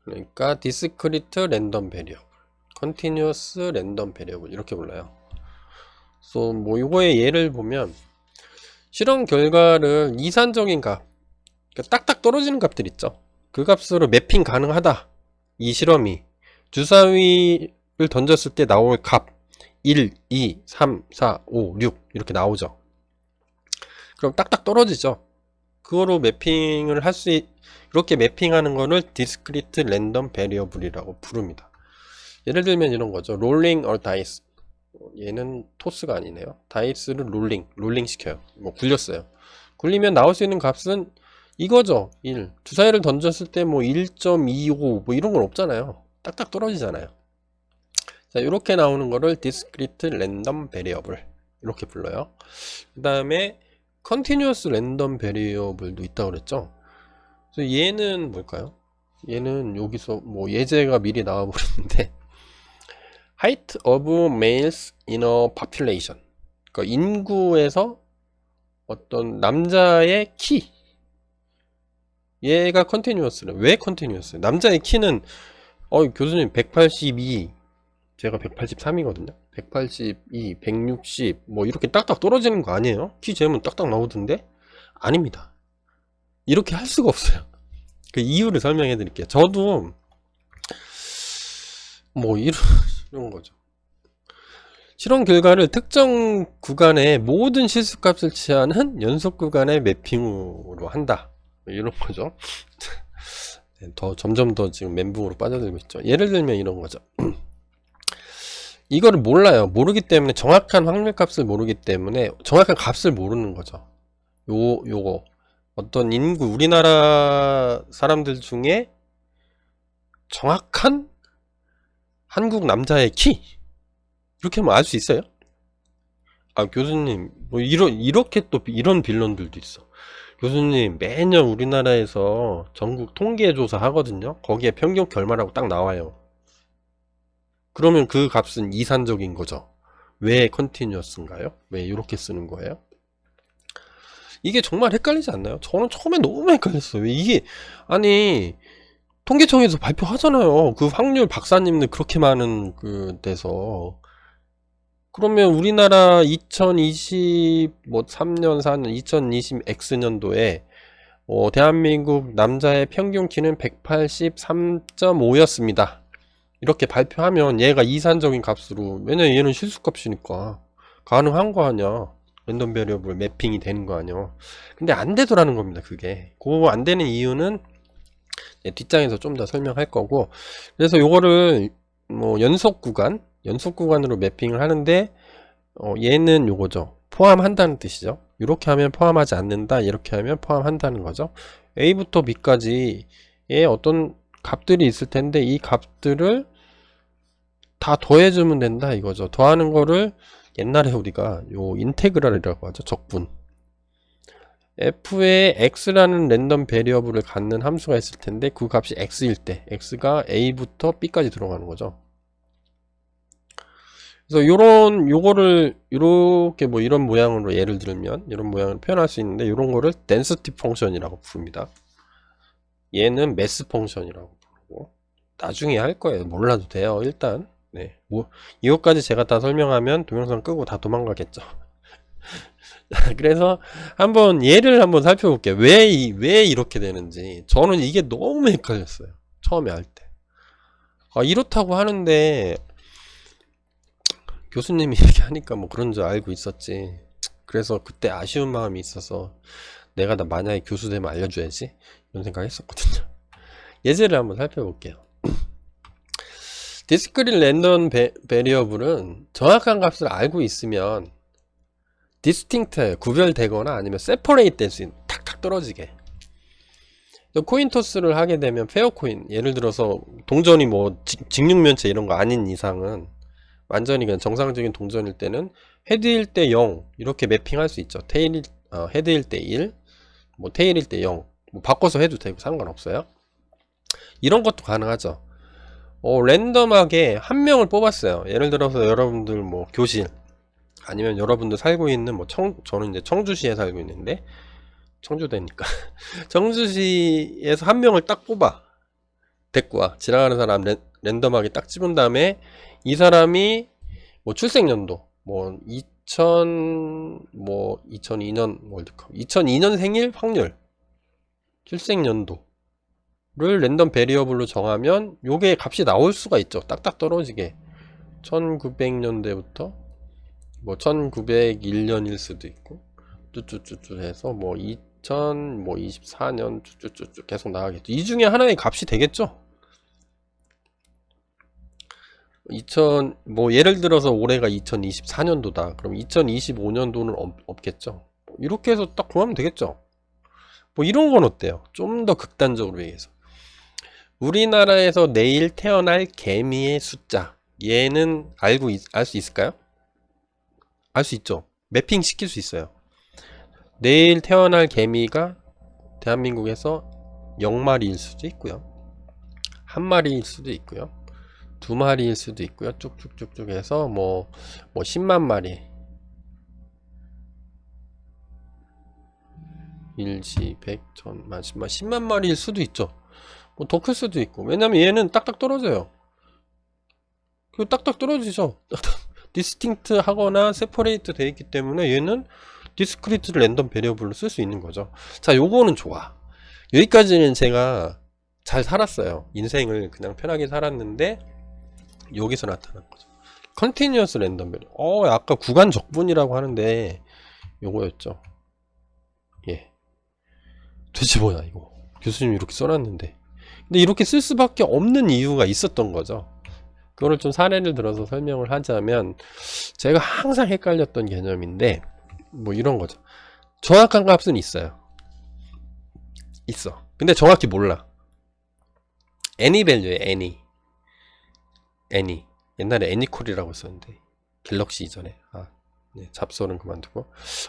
그러니까 디스크리트 랜덤 베리어블, 컨티뉴어스 랜덤 베리어블 이렇게 불러요. 그래서 뭐 이거의 예를 보면 실험 결과를 이산적인 값, 그러니까 딱딱 떨어지는 값들 있죠. 그 값으로 매핑 가능하다. 이 실험이 주사위를 던졌을 때 나올 값 1, 2, 3, 4, 5, 6 이렇게 나오죠. 그럼 딱딱 떨어지죠. 그거로 매핑을 이렇게 매핑하는 거를 디스크리트 랜덤 베리어블이라고 부릅니다. 예를 들면 이런 거죠. 롤링 or 다이스. 얘는 토스가 아니네요. 다이스를 롤링 시켜요. 뭐 굴렸어요. 굴리면 나올 수 있는 값은 이거죠. 1. 주사위를 던졌을 때 뭐 1.25 뭐 이런 건 없잖아요. 딱딱 떨어지잖아요. 자, 이렇게 나오는 거를 discrete random variable 이렇게 불러요. 그 다음에 continuous random variable도 있다고 그랬죠. 그래서 얘는 뭘까요? 얘는 여기서 뭐 예제가 미리 나와 버렸는데 height of males in a population, 그러니까 인구에서 어떤 남자의 키, 얘가 컨티뉴어스는 왜 컨티뉴어스? 남자의 키는 교수님 182, 제가 183이거든요. 182, 160 뭐 이렇게 딱딱 떨어지는 거 아니에요? 키 재면 딱딱 나오던데? 아닙니다. 이렇게 할 수가 없어요. 그 이유를 설명해 드릴게요. 저도 뭐 이런 거죠. 실험 결과를 특정 구간의 모든 실수값을 취하는 연속 구간의 매핑으로 한다. 이런 거죠. 점점 더 지금 멘붕으로 빠져들고 있죠. 예를 들면 이런 거죠. 이거를 몰라요. 모르기 때문에, 정확한 확률값을 모르기 때문에 정확한 값을 모르는 거죠. 요거 어떤 인구, 우리나라 사람들 중에 정확한 한국 남자의 키, 이렇게 하면 알 수 있어요? 아, 교수님, 뭐, 이렇게 또 이런 빌런들도 있어. 교수님, 매년 우리나라에서 전국 통계조사 하거든요? 거기에 평균 결말하고 딱 나와요. 그러면 그 값은 이산적인 거죠. 왜 컨티뉴어스인가요? 왜 이렇게 쓰는 거예요? 이게 정말 헷갈리지 않나요? 저는 처음에 너무 헷갈렸어요. 이게, 아니, 통계청에서 발표하잖아요. 그 확률 박사님들 그렇게 많은 그 데서. 그러면 우리나라 2023년, 4년, 2020 X년도에 대한민국 남자의 평균 키는 183.5였습니다. 이렇게 발표하면 얘가 이산적인 값으로, 왜냐면 얘는 실수값이니까 가능한 거 아니야. 랜덤 베리어블 매핑이 되는 거 아니야. 근데 안 되더라는 겁니다. 그게 그거 안 되는 이유는 뒷장에서 좀 더 설명할 거고, 그래서 요거를 뭐 연속 구간으로 매핑을 하는데 얘는 요거죠. 포함한다는 뜻이죠. 이렇게 하면 포함하지 않는다, 이렇게 하면 포함한다는 거죠. A부터 B까지의 어떤 값들이 있을 텐데 이 값들을 다 더해주면 된다 이거죠. 더하는 거를 옛날에 우리가 요 인테그랄이라고 하죠. 적분. f에 x라는 랜덤 베리어블을 갖는 함수가 있을 텐데 그 값이 x일 때 x가 a부터 b까지 들어가는 거죠. 그래서 요거를 이렇게 뭐 이런 모양으로 예를 들면 이런 모양으로 표현할 수 있는데 이런 거를 density 펑션이라고 부릅니다. 얘는 매스 펑션이라고 부르고, 나중에 할 거예요. 몰라도 돼요. 일단 네, 뭐 이것까지 제가 다 설명하면 동영상 끄고 다 도망가겠죠. 그래서 한번 예를 한번 살펴볼게요. 왜 이렇게 되는지. 저는 이게 너무 헷갈렸어요. 처음에 할 때. 아, 이렇다고 하는데 교수님이 얘기하니까 뭐 그런 줄 알고 있었지. 그래서 그때 아쉬운 마음이 있어서 내가 다 만약에 교수 되면 알려줘야지 이런 생각 했었거든요. 예제를 한번 살펴볼게요. 디스크릿 랜덤 베리어블은 정확한 값을 알고 있으면 디스팅트 구별되거나 아니면 세퍼레이트 될 수 있는, 탁탁 떨어지게. 코인 토스를 하게 되면 페어 코인, 예를 들어서 동전이 뭐 직육면체 이런 거 아닌 이상은 완전히 그냥 정상적인 동전일 때는 헤드일 때 0 이렇게 매핑할 수 있죠. 헤드일 때 1, 뭐 테일일 때 0, 뭐 바꿔서 해도 되고 상관없어요. 이런 것도 가능하죠. 랜덤하게 한 명을 뽑았어요. 예를 들어서 여러분들 뭐 교실 아니면 여러분들 살고 있는 뭐 저는 이제 청주시에 살고 있는데 청주대니까 청주시에서 한 명을 딱 뽑아. 데리고 와. 지나가는 사람 랜덤하게 딱 집은 다음에 이 사람이 뭐 출생연도 뭐 2002년 월드컵 2002년 생일 확률 출생연도를 랜덤 베리어블로 정하면 요게 값이 나올 수가 있죠. 딱딱 떨어지게 1900년대부터 뭐 1901년일 수도 있고 쭈쭈쭈쭈 해서 뭐 2024년 쭈쭈쭈쭈 계속 나가겠죠. 이 중에 하나의 값이 되겠죠. 뭐 예를 들어서 올해가 2024년도다. 그럼 2025년도는 없겠죠. 이렇게 해서 딱 구하면 되겠죠. 뭐 이런 건 어때요? 좀 더 극단적으로 얘기해서 우리나라에서 내일 태어날 개미의 숫자, 얘는 알 수 있을까요? 알 수 있죠. 매핑 시킬 수 있어요. 내일 태어날 개미가 대한민국에서 0마리일 수도 있고요, 1마리일 수도 있고요, 2마리일 수도 있고요. 쭉쭉쭉쭉 해서 뭐 10만 마리, 일시, 백, 천만, 10만 마리일 수도 있죠. 뭐 더 클 수도 있고. 왜냐면 얘는 딱딱 떨어져요. 그 딱딱 떨어지죠. 디스팅트 하거나 세퍼레이트 되어 있기 때문에 얘는 디스크리트 랜덤 베리어블로 쓸 수 있는 거죠. 자, 요거는 좋아. 여기까지는 제가 잘 살았어요. 인생을 그냥 편하게 살았는데 여기서 나타난 거죠. 컨티뉴어스 랜덤 베리어. 아까 구간 적분이라고 하는데 요거였죠. 예. 도대체 뭐야 이거. 교수님이 이렇게 써놨는데. 근데 이렇게 쓸 수밖에 없는 이유가 있었던 거죠. 그거를 좀 사례를 들어서 설명을 하자면, 제가 항상 헷갈렸던 개념인데 뭐 이런 거죠. 정확한 값은 있어요. 근데 정확히 몰라. any value에 any. 옛날에 애니콜이라고 썼는데 갤럭시 이전에. 네, 잡설은 그만두고.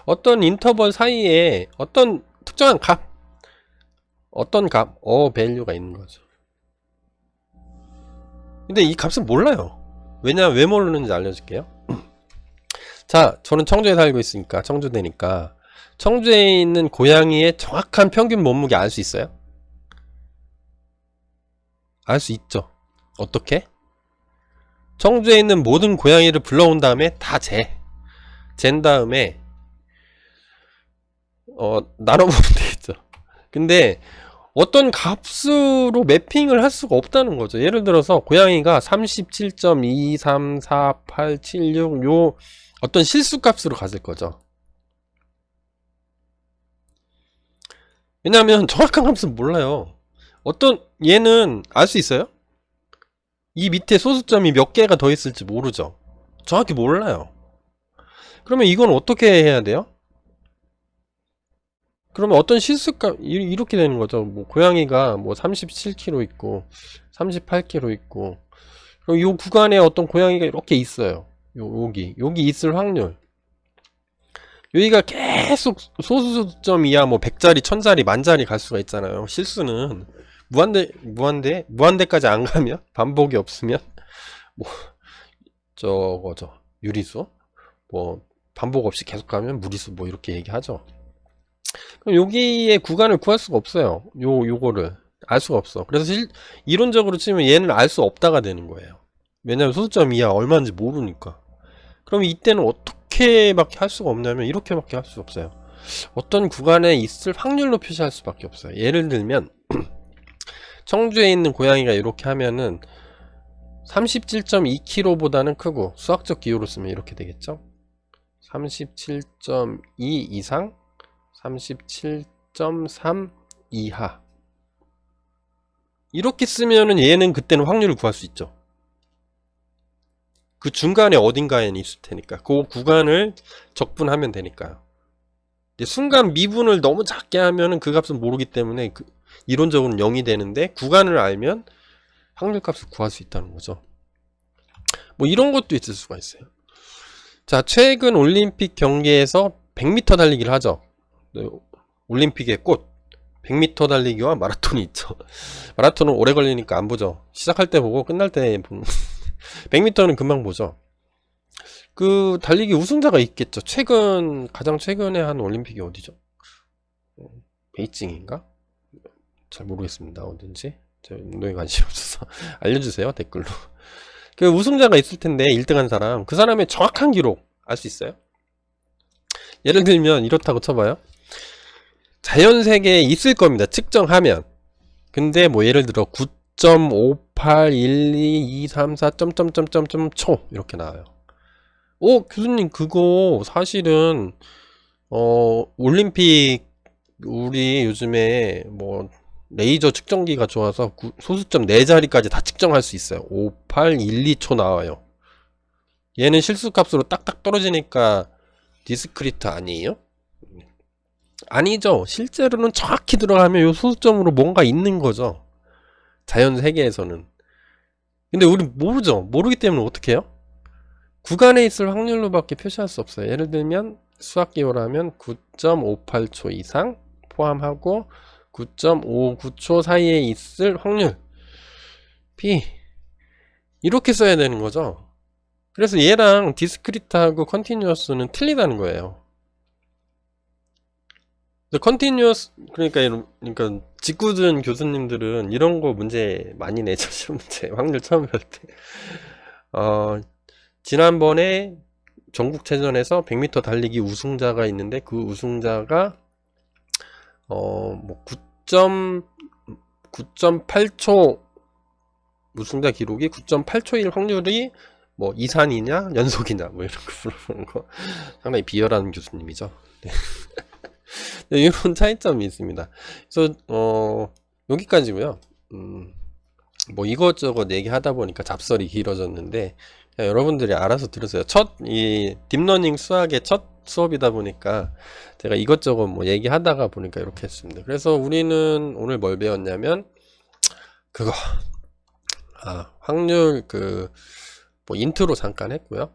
어떤 인터벌 사이에 어떤 특정한 값, 어떤 값, 밸류가 있는 거죠. 근데 이 값은 몰라요. 왜냐면 왜 모르는지 알려줄게요. 자, 저는 청주에 살고 있으니까, 청주대니까, 청주에 있는 고양이의 정확한 평균 몸무게 알 수 있어요? 알 수 있죠. 어떻게? 청주에 있는 모든 고양이를 불러온 다음에 다 잰 다음에 나눠보면 되겠죠. 근데 어떤 값으로 매핑을 할 수가 없다는 거죠. 예를 들어서 고양이가 37.23487 요 어떤 실수 값으로 가질 거죠. 왜냐하면 정확한 값은 몰라요. 얘는 알 수 있어요? 이 밑에 소수점이 몇 개가 더 있을지 모르죠. 정확히 몰라요. 그러면 이건 어떻게 해야 돼요? 그러면 어떤 실수값 이렇게 되는 거죠. 뭐 고양이가 뭐 37kg 있고 38kg 있고, 그럼 요 구간에 어떤 고양이가 이렇게 있어요. 여기 있을 확률. 여기가 계속 소수점 이하 뭐 100짜리 1000짜리 만짜리 갈 수가 있잖아요. 실수는 무한대까지 안 가면, 반복이 없으면, 뭐 저거죠, 유리수, 뭐 반복 없이 계속 가면 무리수, 뭐 이렇게 얘기하죠. 그럼 여기에 구간을 구할 수가 없어요. 요거를 알 수가 없어. 그래서 이론적으로 치면 얘는 알 수 없다가 되는 거예요. 왜냐면 소수점 이하 얼마인지 모르니까. 그럼 이때는 어떻게밖에 할 수가 없냐면 이렇게밖에 할 수 없어요. 어떤 구간에 있을 확률로 표시할 수밖에 없어요. 예를 들면 청주에 있는 고양이가 이렇게 하면은 37.2kg보다는 크고, 수학적 기호로 쓰면 이렇게 되겠죠. 37.2 이상, 37.3 이하. 이렇게 쓰면은 얘는 그때는 확률을 구할 수 있죠. 그 중간에 어딘가에 있을 테니까 그 구간을 적분하면 되니까요. 근데 순간 미분을 너무 작게 하면은 그 값은 모르기 때문에 이론적으로는 0이 되는데, 구간을 알면 확률 값을 구할 수 있다는 거죠. 뭐 이런 것도 있을 수가 있어요. 자, 최근 올림픽 경기에서 100m 달리기를 하죠. 네, 올림픽의 꽃 100m 달리기와 마라톤이 있죠. 마라톤은 오래 걸리니까 안 보죠. 시작할 때 보고 끝날 때 보는. 100m는 금방 보죠. 그 달리기 우승자가 있겠죠. 가장 최근에 한 올림픽이 어디죠? 베이징인가? 잘 모르겠습니다. 어딘지. 저 운동에 관심이 없어서 알려주세요, 댓글로. 그 우승자가 있을 텐데, 1등 한 사람, 그 사람의 정확한 기록 알 수 있어요? 예를 들면 이렇다고 쳐봐요. 자연 세계에 있을 겁니다, 측정하면. 근데 뭐 예를 들어 9.5812234 점점점점점 초 이렇게 나와요. 교수님, 그거 사실은 올림픽, 우리 요즘에 뭐 레이저 측정기가 좋아서 소수점 4자리까지 다 측정할 수 있어요. 5812초 나와요. 얘는 실수값으로 딱딱 떨어지니까 디스크리트 아니에요? 아니죠. 실제로는 정확히 들어가면 요 소수점으로 뭔가 있는 거죠. 자연 세계에서는. 근데 우리 모르죠. 모르기 때문에 어떻게 해요? 구간에 있을 확률로밖에 표시할 수 없어요. 예를 들면 수학기호라면 9.58초 이상 포함하고 9.59초 사이에 있을 확률 P, 이렇게 써야 되는 거죠. 그래서 얘랑 디스크리트하고 컨티뉴어스는 틀리다는 거예요. 컨티뉴어스, 그러니까 직구준 교수님들은 이런 거 문제 많이 내죠. 시험 문제 확률 처음 볼 때. 지난번에 전국체전에서 100m 달리기 우승자가 있는데, 그 우승자가 뭐 9.8초, 우승자 기록이 9.8초일 확률이 뭐 이산이냐 연속이냐 뭐 이런 거 물어보는 거 상당히 비열한 교수님이죠. 네. 네, 이런 차이점이 있습니다. 그래서 여기까지고요. 뭐 이것저것 얘기하다 보니까 잡설이 길어졌는데, 여러분들이 알아서 들으세요. 이 딥러닝 수학의 첫 수업이다 보니까 제가 이것저것 뭐 얘기하다가 보니까 이렇게 했습니다. 그래서 우리는 오늘 뭘 배웠냐면 그거 확률 뭐 인트로 잠깐 했고요.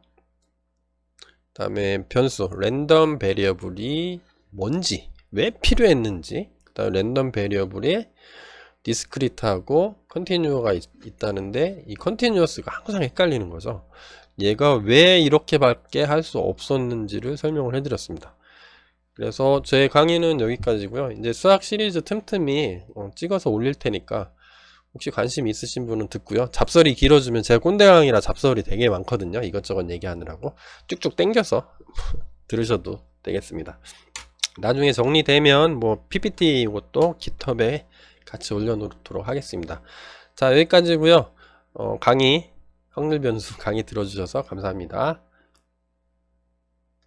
다음에 변수 랜덤 베리어블이 뭔지, 왜 필요했는지, 그 다음에 랜덤 베리어블에 디스크리트하고 컨티뉴어가 있다는데 이 컨티뉴어스가 항상 헷갈리는 거죠. 얘가 왜 이렇게밖에 할 수 없었는지를 설명을 해드렸습니다. 그래서 제 강의는 여기까지고요. 이제 수학 시리즈 틈틈이 찍어서 올릴 테니까 혹시 관심 있으신 분은 듣고요. 잡설이 길어지면 제가 꼰대 강의라 잡설이 되게 많거든요. 이것저것 얘기하느라고 쭉쭉 땡겨서 들으셔도 되겠습니다. 나중에 정리되면 뭐 PPT 이것도 깃허브에 같이 올려놓도록 하겠습니다. 자, 여기까지고요. 강의 확률 변수 강의 들어주셔서 감사합니다.